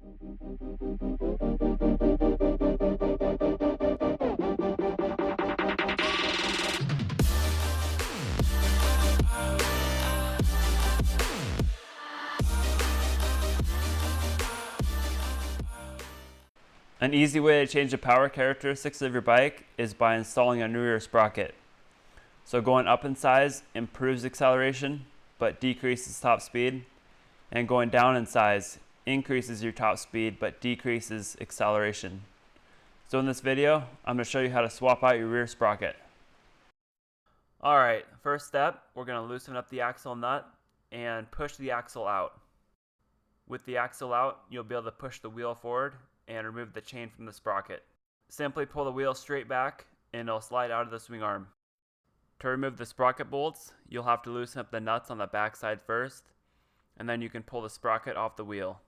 An easy way to change the power characteristics of your bike is by installing a new rear sprocket. So going up in size improves acceleration but decreases top speed, and going down in size increases your top speed but decreases acceleration. So in this video, I'm going to show you how to swap out your rear sprocket. Alright, first step, we're going to loosen up the axle nut and push the axle out. With the axle out, you'll be able to push the wheel forward and remove the chain from the sprocket. Simply pull the wheel straight back and it'll slide out of the swing arm. To remove the sprocket bolts, you'll have to loosen up the nuts on the back side first, and then you can pull the sprocket off the wheel.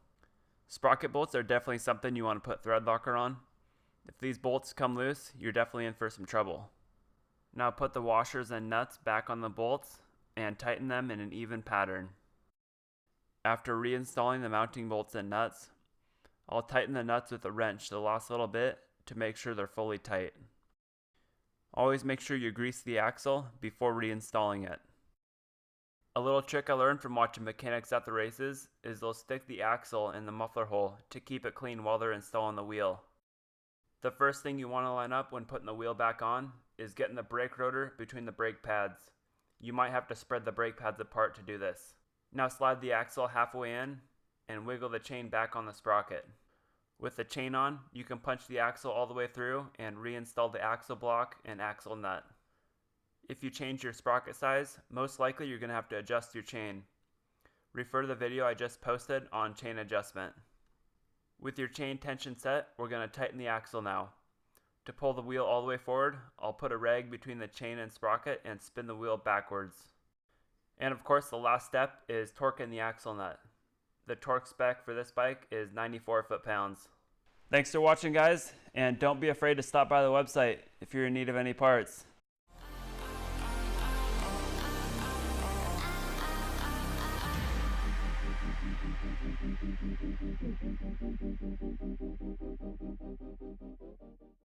Sprocket bolts are definitely something you want to put thread locker on. If these bolts come loose, you're definitely in for some trouble. Now put the washers and nuts back on the bolts and tighten them in an even pattern. After reinstalling the mounting bolts and nuts, I'll tighten the nuts with a wrench the last little bit to make sure they're fully tight. Always make sure you grease the axle before reinstalling it. A little trick I learned from watching mechanics at the races is they'll stick the axle in the muffler hole to keep it clean while they're installing the wheel. The first thing you want to line up when putting the wheel back on is getting the brake rotor between the brake pads. You might have to spread the brake pads apart to do this. Now slide the axle halfway in and wiggle the chain back on the sprocket. With the chain on, you can punch the axle all the way through and reinstall the axle block and axle nut. If you change your sprocket size, most likely you're going to have to adjust your chain. Refer to the video I just posted on chain adjustment. With your chain tension set, we're going to tighten the axle now. To pull the wheel all the way forward, I'll put a rag between the chain and sprocket and spin the wheel backwards. And of course, the last step is torquing the axle nut. The torque spec for this bike is 94 foot-pounds. Thanks for watching, guys, and don't be afraid to stop by the website if you're in need of any parts.